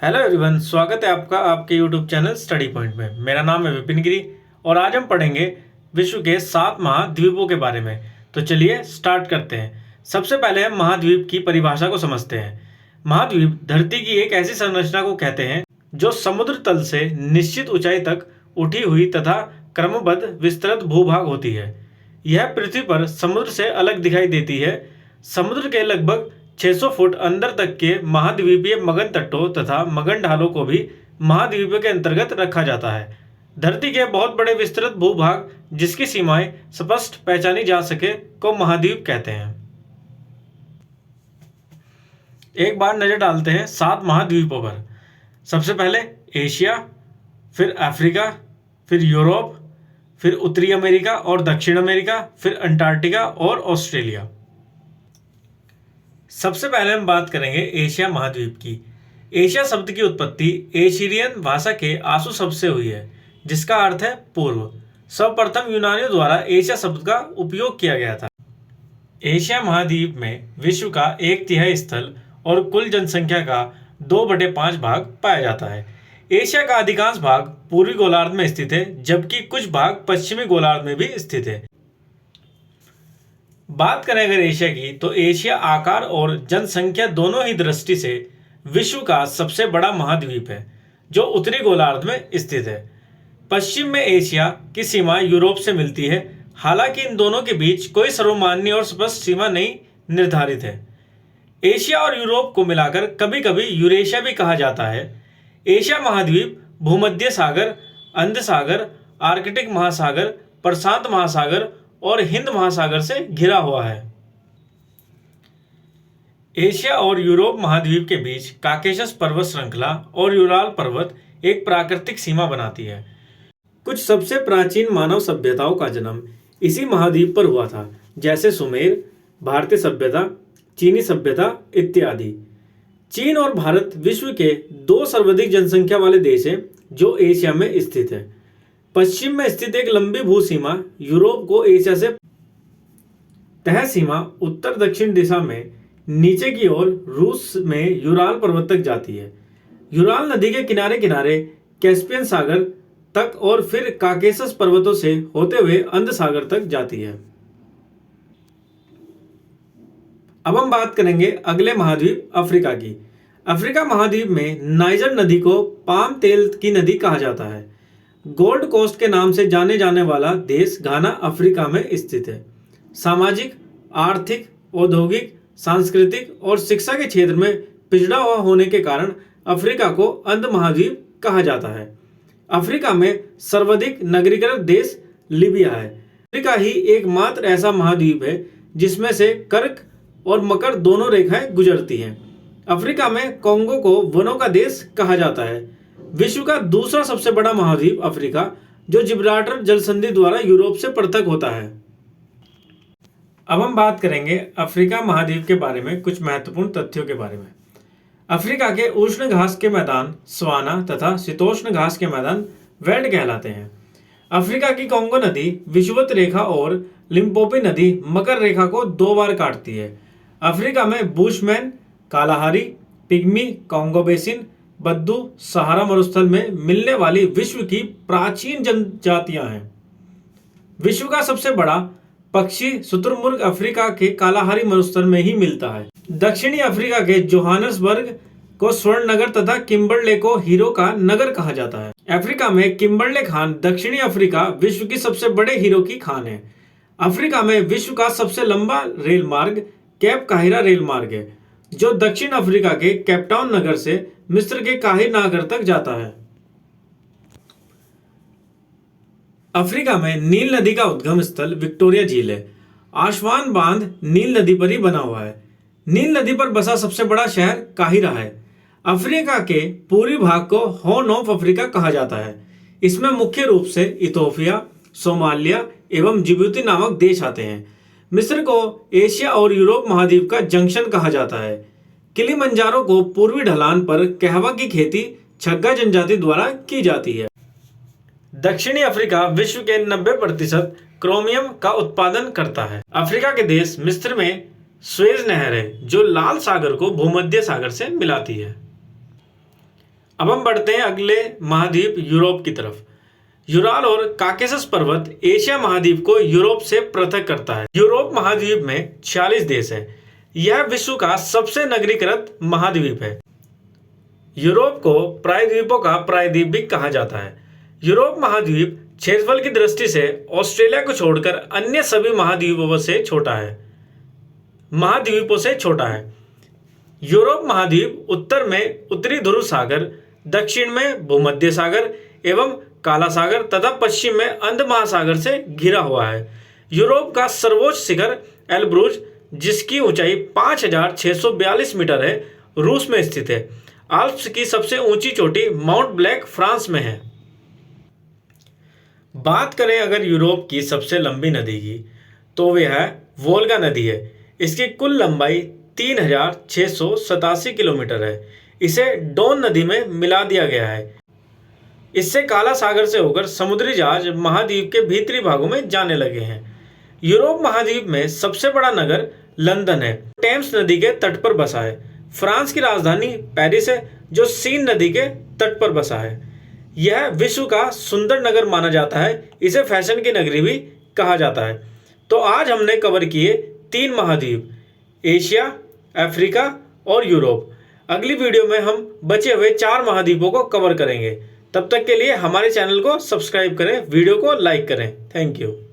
Hello everyone, स्वागत है आपका आपके यूट्यूब चैनल स्टडी पॉइंट में। मेरा नाम है विपिन गिरी और आज हम पढ़ेंगे विश्व के 7 महाद्वीपों के बारे में। तो चलिए स्टार्ट करते हैं। सबसे पहले हम महाद्वीप की परिभाषा को समझते हैं। महाद्वीप धरती की एक ऐसी संरचना को कहते हैं जो समुद्र तल से निश्चित ऊंचाई तक उठी हुई तथा क्रमबद्ध विस्तृत भूभाग होती है। यह पृथ्वी पर समुद्र से अलग दिखाई देती है। समुद्र के लगभग 600 फुट अंदर तक के महाद्वीपीय मगन तटों तथा मगन ढालों को भी महाद्वीपों के अंतर्गत रखा जाता है। धरती के बहुत बड़े विस्तृत भूभाग जिसकी सीमाएं स्पष्ट पहचानी जा सके को महाद्वीप कहते हैं। एक बार नजर डालते हैं 7 महाद्वीपों पर। सबसे पहले एशिया, फिर अफ्रीका, फिर यूरोप, फिर उत्तरी अमेरिका और दक्षिण अमेरिका, फिर अंटार्कटिका और ऑस्ट्रेलिया। सबसे पहले हम बात करेंगे एशिया महाद्वीप की। एशिया शब्द की उत्पत्ति एशीरियन भाषा के आसु शब्द से हुई है, जिसका अर्थ है पूर्व। सर्वप्रथम यूनानियों द्वारा एशिया शब्द का उपयोग किया गया था। एशिया महाद्वीप में विश्व का 1/3 स्थल और कुल जनसंख्या का 2/5 भाग पाया जाता है। एशिया का अधिकांश भाग पूर्वी गोलार्ध में स्थित है, जबकि कुछ भाग पश्चिमी गोलार्ध में भी स्थित है। बात करें अगर एशिया की, तो एशिया आकार और जनसंख्या दोनों ही दृष्टि से विश्व का सबसे बड़ा महाद्वीप है, जो उत्तरी गोलार्ध में स्थित है। पश्चिम में एशिया की सीमा यूरोप से मिलती है, हालांकि इन दोनों के बीच कोई सर्वमान्य और स्पष्ट सीमा नहीं निर्धारित है। एशिया और यूरोप को मिलाकर कभी कभी यूरेशिया भी कहा जाता है। एशिया महाद्वीप भूमध्य सागर, अंध सागर, आर्कटिक महासागर, प्रशांत महासागर और हिंद महासागर से घिरा हुआ है। एशिया और यूरोप महाद्वीप के बीच काकेशस पर्वत श्रृंखला और यूराल पर्वत एक प्राकृतिक सीमा बनाती है। कुछ सबसे प्राचीन मानव सभ्यताओं का जन्म इसी महाद्वीप पर हुआ था, जैसे सुमेर, भारतीय सभ्यता, चीनी सभ्यता इत्यादि। चीन और भारत विश्व के 2 सर्वाधिक जनसंख्या वाले देश हैं जो एशिया में स्थित है। पश्चिम में स्थित एक लंबी भूसीमा यूरोप को एशिया से तह सीमा उत्तर दक्षिण दिशा में नीचे की ओर रूस में यूराल पर्वत तक जाती है। यूराल नदी के किनारे किनारे कैस्पियन सागर तक और फिर काकेशस पर्वतों से होते हुए अंध सागर तक जाती है। अब हम बात करेंगे अगले महाद्वीप अफ्रीका की। अफ्रीका महाद्वीप में नाइजर नदी को पाम तेल की नदी कहा जाता है। गोल्ड कोस्ट के नाम से जाने जाने वाला देश घाना अफ्रीका में स्थित है। सामाजिक, आर्थिक, औद्योगिक, सांस्कृतिक और शिक्षा के क्षेत्र में पिछड़ा हुआ होने के कारण अफ्रीका को अंध महाद्वीप कहा जाता है। अफ्रीका में सर्वाधिक नगरीकृत देश लीबिया है। अफ्रीका ही एकमात्र ऐसा महाद्वीप है जिसमें से कर्क और मकर दोनों रेखाएं गुजरती हैं। अफ्रीका में कोंगो को वनों का देश कहा जाता है। विश्व का दूसरा सबसे बड़ा महाद्वीप अफ्रीका, जो जिब्राल्टर जल संधि द्वारा यूरोप से पृथक होता है। अब हम बात करेंगे अफ्रीका महाद्वीप के बारे में कुछ महत्वपूर्ण तथ्यों के बारे में। अफ्रीका के उष्ण घास के मैदान सवाना तथा शीतोष्ण घास के मैदान वेल्ड कहलाते हैं। अफ्रीका की कोंगो नदी विषुवत रेखा और लिम्पोपो नदी मकर रेखा को 2 बार काटती है। अफ्रीका में Bushman, Kalahari, Pygmy, Congo basin, बद्दू, सहारा मरुस्थल में मिलने वाली विश्व की प्राचीन जनजातियां हैं। विश्व का सबसे बड़ा पक्षी शुतुरमुर्ग अफ्रीका के कालाहारी मरुस्थल में ही मिलता है। दक्षिणी अफ्रीका के जोहान्सबर्ग को स्वर्ण नगर तथा किम्बरले को हीरो का नगर कहा जाता है। अफ्रीका में किम्बरले खान दक्षिणी अफ्रीका विश्व की सबसे बड़े हीरो की खान है। अफ्रीका में विश्व का सबसे लंबा रेल मार्ग कैप काहिरा रेल मार्ग है, जो दक्षिण अफ्रीका के केपटाउन नगर से मिस्र के काहिर नगर तक जाता है। अफ्रीका में नील नदी का उद्गम स्थल विक्टोरिया झील है। आसवान बांध नील नदी पर ही बना हुआ है। नील नदी पर बसा सबसे बड़ा शहर काहिरा है। अफ्रीका के पूर्वी भाग को हॉर्न ऑफ अफ्रीका कहा जाता है। इसमें मुख्य रूप से इथोपिया, सोमालिया एवं जिबूती नामक देश आते हैं। मिस्र को एशिया और यूरोप महाद्वीप का जंक्शन कहा जाता है। किलिमंजारो को पूर्वी ढलान पर कहवा की खेती छग्गा जनजाति द्वारा की जाती है। दक्षिणी अफ्रीका विश्व के 90% क्रोमियम का उत्पादन करता है। अफ्रीका के देश मिस्र में स्वेज नहर है, जो लाल सागर को भूमध्य सागर से मिलाती है। अब हम बढ़ते हैं अगले महाद्वीप यूरोप की तरफ। यूराल और काकेशस पर्वत एशिया महाद्वीप को यूरोप से पृथक करता है। यूरोप महाद्वीप में 46 देश हैं। यह विश्व का सबसे नगरीकृत महाद्वीप है। यूरोप को प्रायद्वीपों का प्रायद्वीप भी कहा जाता है। यूरोप महाद्वीप क्षेत्रफल की दृष्टि से ऑस्ट्रेलिया को छोड़कर अन्य सभी महाद्वीपों से छोटा है। यूरोप महाद्वीप उत्तर में उत्तरी ध्रुव सागर, दक्षिण में भूमध्य सागर एवं काला सागर तथा पश्चिम में अंध महासागर से घिरा हुआ है। यूरोप का सर्वोच्च शिखर एल्ब्रूज, जिसकी ऊंचाई 5642 मीटर है, रूस में स्थित है। आल्प्स की सबसे ऊंची चोटी माउंट ब्लैक फ्रांस में है। बात करें अगर यूरोप की सबसे लंबी नदी की, तो वह वोल्गा नदी है। इसकी कुल लंबाई 3687 किलोमीटर है। इसे डोन नदी में मिला दिया गया है। इससे काला सागर से होकर समुद्री जहाज महाद्वीप के भीतरी भागों में जाने लगे हैं। यूरोप महाद्वीप में सबसे बड़ा नगर लंदन है, टेम्स नदी के तट पर बसा है। फ्रांस की राजधानी पेरिस है, जो सीन नदी के तट पर बसा है। यह विश्व का सुंदर नगर माना जाता है। इसे फैशन की नगरी भी कहा जाता है। तो आज हमने कवर किए 3 महाद्वीप, एशिया, अफ्रीका और यूरोप। अगली वीडियो में हम बचे हुए 4 महाद्वीपों को कवर करेंगे। तब तक के लिए हमारे चैनल को सब्सक्राइब करें, वीडियो को लाइक करें। Thank you.